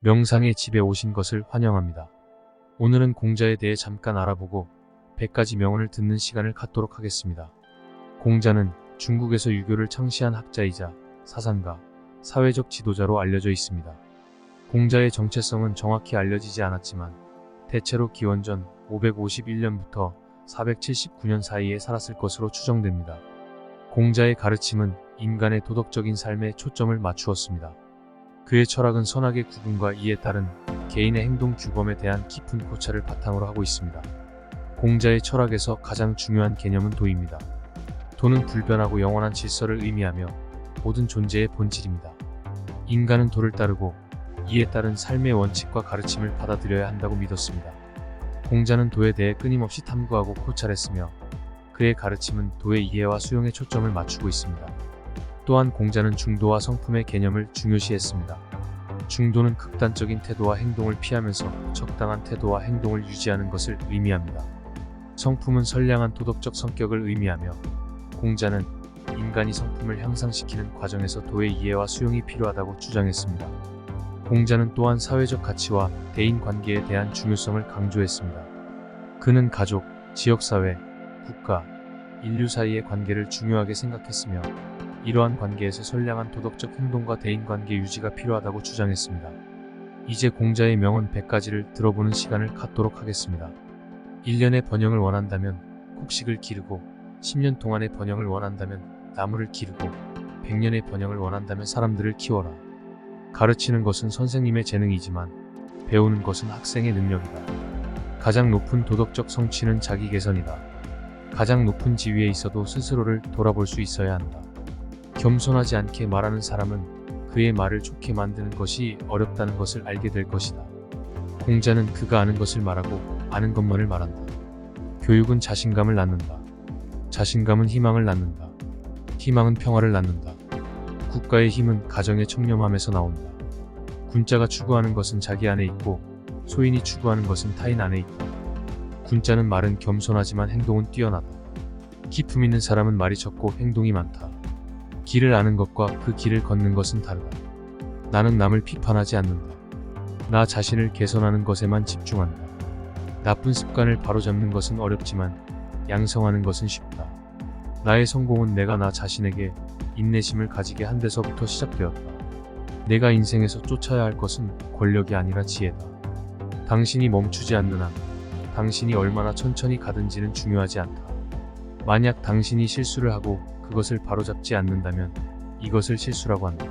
명상의 집에 오신 것을 환영합니다. 오늘은 공자에 대해 잠깐 알아보고 100가지 명언을 듣는 시간을 갖도록 하겠습니다. 공자는 중국에서 유교를 창시한 학자이자 사상가, 사회적 지도자로 알려져 있습니다. 공자의 정체성은 정확히 알려지지 않았지만 대체로 기원전 551년부터 479년 사이에 살았을 것으로 추정됩니다. 공자의 가르침은 인간의 도덕적인 삶에 초점을 맞추었습니다. 그의 철학은 선악의 구분과 이에 따른 개인의 행동 규범에 대한 깊은 고찰을 바탕으로 하고 있습니다. 공자의 철학에서 가장 중요한 개념은 도입니다. 도는 불변하고 영원한 질서를 의미하며 모든 존재의 본질입니다. 인간은 도를 따르고 이에 따른 삶의 원칙과 가르침을 받아들여야 한다고 믿었습니다. 공자는 도에 대해 끊임없이 탐구하고 고찰했으며 그의 가르침은 도의 이해와 수용에 초점을 맞추고 있습니다. 또한 공자는 중도와 성품의 개념을 중요시했습니다. 중도는 극단적인 태도와 행동을 피하면서 적당한 태도와 행동을 유지하는 것을 의미합니다. 성품은 선량한 도덕적 성격을 의미하며 공자는 인간이 성품을 향상시키는 과정에서 도의 이해와 수용이 필요하다고 주장했습니다. 공자는 또한 사회적 가치와 대인관계에 대한 중요성을 강조했습니다. 그는 가족, 지역사회, 국가, 인류 사이의 관계를 중요하게 생각했으며 이러한 관계에서 선량한 도덕적 행동과 대인관계 유지가 필요하다고 주장했습니다. 이제 공자의 명언 100가지를 들어보는 시간을 갖도록 하겠습니다. 1년의 번영을 원한다면 곡식을 기르고 10년 동안의 번영을 원한다면 나무를 기르고 100년의 번영을 원한다면 사람들을 키워라. 가르치는 것은 선생님의 재능이지만 배우는 것은 학생의 능력이다. 가장 높은 도덕적 성취는 자기 개선이다. 가장 높은 지위에 있어도 스스로를 돌아볼 수 있어야 한다. 겸손하지 않게 말하는 사람은 그의 말을 좋게 만드는 것이 어렵다는 것을 알게 될 것이다. 공자는 그가 아는 것을 말하고 아는 것만을 말한다. 교육은 자신감을 낳는다. 자신감은 희망을 낳는다. 희망은 평화를 낳는다. 국가의 힘은 가정의 청렴함에서 나온다. 군자가 추구하는 것은 자기 안에 있고 소인이 추구하는 것은 타인 안에 있다. 군자는 말은 겸손하지만 행동은 뛰어나다. 기품 있는 사람은 말이 적고 행동이 많다. 길을 아는 것과 그 길을 걷는 것은 다르다. 나는 남을 비판하지 않는다. 나 자신을 개선하는 것에만 집중한다. 나쁜 습관을 바로잡는 것은 어렵지만 양성하는 것은 쉽다. 나의 성공은 내가 나 자신에게 인내심을 가지게 한 데서부터 시작되었다. 내가 인생에서 쫓아야 할 것은 권력이 아니라 지혜다. 당신이 멈추지 않는 한 당신이 얼마나 천천히 가든지는 중요하지 않다. 만약 당신이 실수를 하고 그것을 바로잡지 않는다면 이것을 실수라고 한다.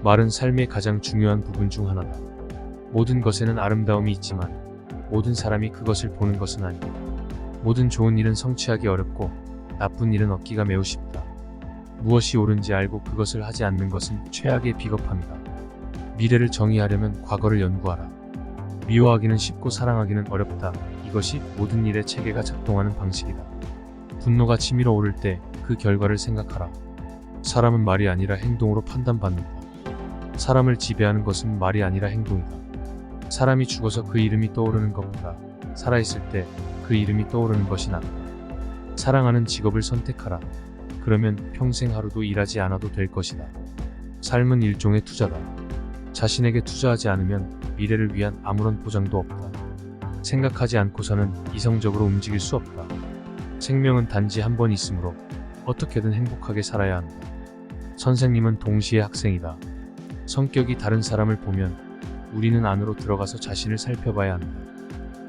말은 삶의 가장 중요한 부분 중 하나다. 모든 것에는 아름다움이 있지만 모든 사람이 그것을 보는 것은 아니다. 모든 좋은 일은 성취하기 어렵고 나쁜 일은 얻기가 매우 쉽다. 무엇이 옳은지 알고 그것을 하지 않는 것은 최악의 비겁함이다. 미래를 정의하려면 과거를 연구하라. 미워하기는 쉽고 사랑하기는 어렵다. 이것이 모든 일의 체계가 작동하는 방식이다. 분노가 치밀어 오를 때 그 결과를 생각하라. 사람은 말이 아니라 행동으로 판단받는다. 사람을 지배하는 것은 말이 아니라 행동이다. 사람이 죽어서 그 이름이 떠오르는 것보다 살아있을 때 그 이름이 떠오르는 것이 낫다. 사랑하는 직업을 선택하라. 그러면 평생 하루도 일하지 않아도 될 것이다. 삶은 일종의 투자다. 자신에게 투자하지 않으면 미래를 위한 아무런 보장도 없다. 생각하지 않고서는 이성적으로 움직일 수 없다. 생명은 단지 한 번 있으므로 어떻게든 행복하게 살아야 한다. 선생님은 동시에 학생이다. 성격이 다른 사람을 보면 우리는 안으로 들어가서 자신을 살펴봐야 한다.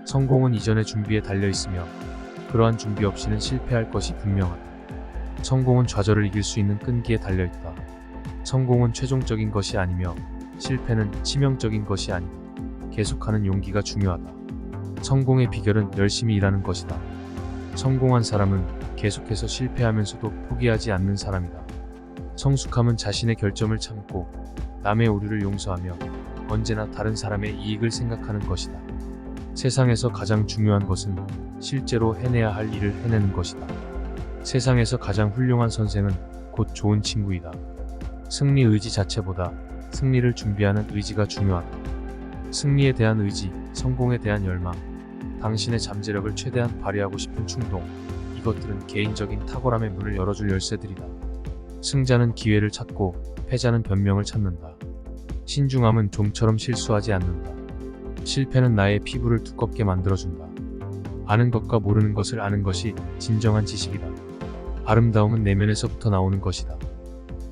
성공은 이전의 준비에 달려 있으며 그러한 준비 없이는 실패할 것이 분명하다. 성공은 좌절을 이길 수 있는 끈기에 달려 있다. 성공은 최종적인 것이 아니며 실패는 치명적인 것이 아니다. 계속하는 용기가 중요하다. 성공의 비결은 열심히 일하는 것이다. 성공한 사람은 계속해서 실패하면서도 포기하지 않는 사람이다. 성숙함은 자신의 결점을 참고 남의 오류를 용서하며 언제나 다른 사람의 이익을 생각하는 것이다. 세상에서 가장 중요한 것은 실제로 해내야 할 일을 해내는 것이다. 세상에서 가장 훌륭한 선생은 곧 좋은 친구이다. 승리 의지 자체보다 승리를 준비하는 의지가 중요하다. 승리에 대한 의지, 성공에 대한 열망, 당신의 잠재력을 최대한 발휘하고 싶은 충동, 이것들은 개인적인 탁월함의 문을 열어줄 열쇠들이다. 승자는 기회를 찾고 패자는 변명을 찾는다. 신중함은 좀처럼 실수하지 않는다. 실패는 나의 피부를 두껍게 만들어준다. 아는 것과 모르는 것을 아는 것이 진정한 지식이다. 아름다움은 내면에서부터 나오는 것이다.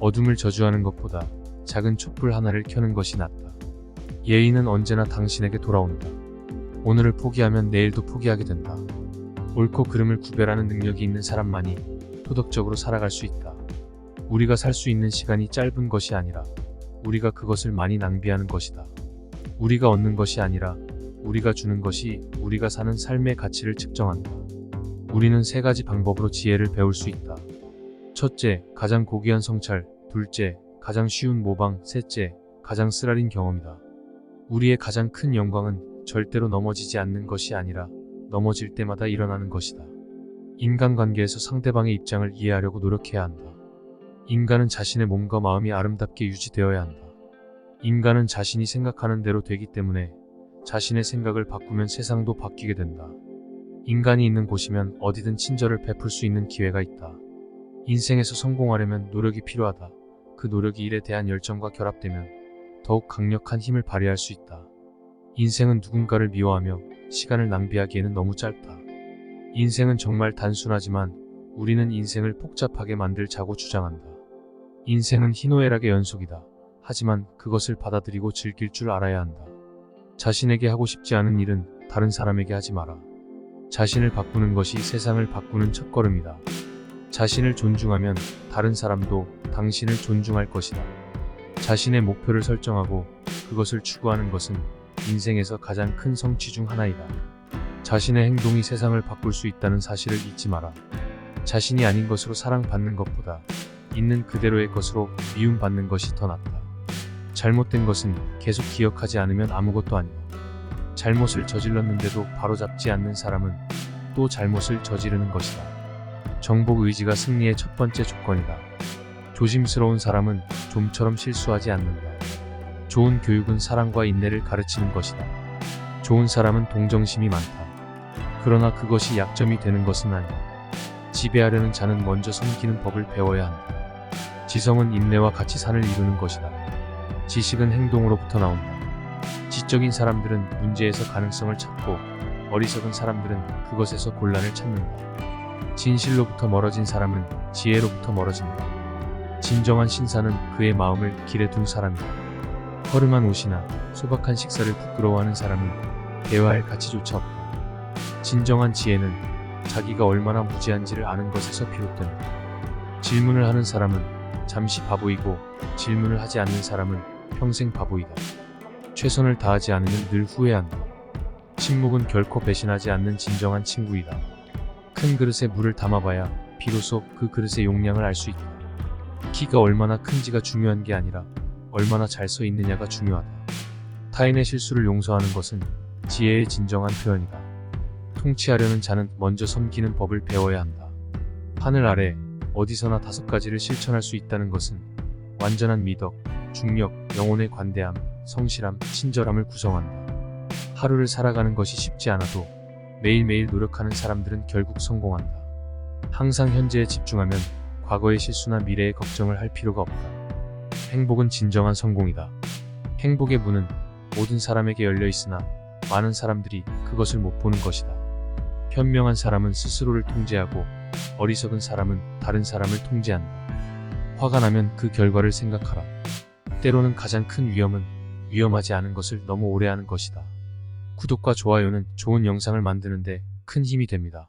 어둠을 저주하는 것보다 작은 촛불 하나를 켜는 것이 낫다. 예의는 언제나 당신에게 돌아온다. 오늘을 포기하면 내일도 포기하게 된다. 옳고 그름을 구별하는 능력이 있는 사람만이 도덕적으로 살아갈 수 있다. 우리가 살 수 있는 시간이 짧은 것이 아니라 우리가 그것을 많이 낭비하는 것이다. 우리가 얻는 것이 아니라 우리가 주는 것이 우리가 사는 삶의 가치를 측정한다. 우리는 세 가지 방법으로 지혜를 배울 수 있다. 첫째, 가장 고귀한 성찰. 둘째, 가장 쉬운 모방. 셋째, 가장 쓰라린 경험이다. 우리의 가장 큰 영광은 절대로 넘어지지 않는 것이 아니라 넘어질 때마다 일어나는 것이다. 인간관계에서 상대방의 입장을 이해하려고 노력해야 한다. 인간은 자신의 몸과 마음이 아름답게 유지되어야 한다. 인간은 자신이 생각하는 대로 되기 때문에 자신의 생각을 바꾸면 세상도 바뀌게 된다. 인간이 있는 곳이면 어디든 친절을 베풀 수 있는 기회가 있다. 인생에서 성공하려면 노력이 필요하다. 그 노력이 일에 대한 열정과 결합되면 더욱 강력한 힘을 발휘할 수 있다. 인생은 누군가를 미워하며 시간을 낭비하기에는 너무 짧다. 인생은 정말 단순하지만 우리는 인생을 복잡하게 만들자고 주장한다. 인생은 희노애락의 연속이다. 하지만 그것을 받아들이고 즐길 줄 알아야 한다. 자신에게 하고 싶지 않은 일은 다른 사람에게 하지 마라. 자신을 바꾸는 것이 세상을 바꾸는 첫걸음이다. 자신을 존중하면 다른 사람도 당신을 존중할 것이다. 자신의 목표를 설정하고 그것을 추구하는 것은 인생에서 가장 큰 성취 중 하나이다. 자신의 행동이 세상을 바꿀 수 있다는 사실을 잊지 마라. 자신이 아닌 것으로 사랑받는 것보다 있는 그대로의 것으로 미움받는 것이 더 낫다. 잘못된 것은 계속 기억하지 않으면 아무것도 아니다. 잘못을 저질렀는데도 바로잡지 않는 사람은 또 잘못을 저지르는 것이다. 정복 의지가 승리의 첫 번째 조건이다. 조심스러운 사람은 좀처럼 실수하지 않는다. 좋은 교육은 사랑과 인내를 가르치는 것이다. 좋은 사람은 동정심이 많다. 그러나 그것이 약점이 되는 것은 아니다. 지배하려는 자는 먼저 섬기는 법을 배워야 한다. 지성은 인내와 같이 산을 이루는 것이다. 지식은 행동으로부터 나온다. 지적인 사람들은 문제에서 가능성을 찾고 어리석은 사람들은 그것에서 곤란을 찾는다. 진실로부터 멀어진 사람은 지혜로부터 멀어진다. 진정한 신사는 그의 마음을 길에 둔 사람이다. 허름한 옷이나 소박한 식사를 부끄러워하는 사람은 대화할 가치조차 없다. 진정한 지혜는 자기가 얼마나 무지한지를 아는 것에서 비롯된다. 질문을 하는 사람은 잠시 바보이고 질문을 하지 않는 사람은 평생 바보이다. 최선을 다하지 않으면 늘 후회한다. 침묵은 결코 배신하지 않는 진정한 친구이다. 큰 그릇에 물을 담아봐야 비로소 그 그릇의 용량을 알 수 있다. 키가 얼마나 큰지가 중요한 게 아니라 얼마나 잘 서 있느냐가 중요하다. 타인의 실수를 용서하는 것은 지혜의 진정한 표현이다. 통치하려는 자는 먼저 섬기는 법을 배워야 한다. 하늘 아래 어디서나 5가지를 실천할 수 있다는 것은 완전한 미덕, 중력, 영혼의 관대함, 성실함, 친절함을 구성한다. 하루를 살아가는 것이 쉽지 않아도 매일매일 노력하는 사람들은 결국 성공한다. 항상 현재에 집중하면 과거의 실수나 미래의 걱정을 할 필요가 없다. 행복은 진정한 성공이다. 행복의 문은 모든 사람에게 열려 있으나 많은 사람들이 그것을 못 보는 것이다. 현명한 사람은 스스로를 통제하고 어리석은 사람은 다른 사람을 통제한다. 화가 나면 그 결과를 생각하라. 때로는 가장 큰 위험은 위험하지 않은 것을 너무 오래 하는 것이다. 구독과 좋아요는 좋은 영상을 만드는데 큰 힘이 됩니다.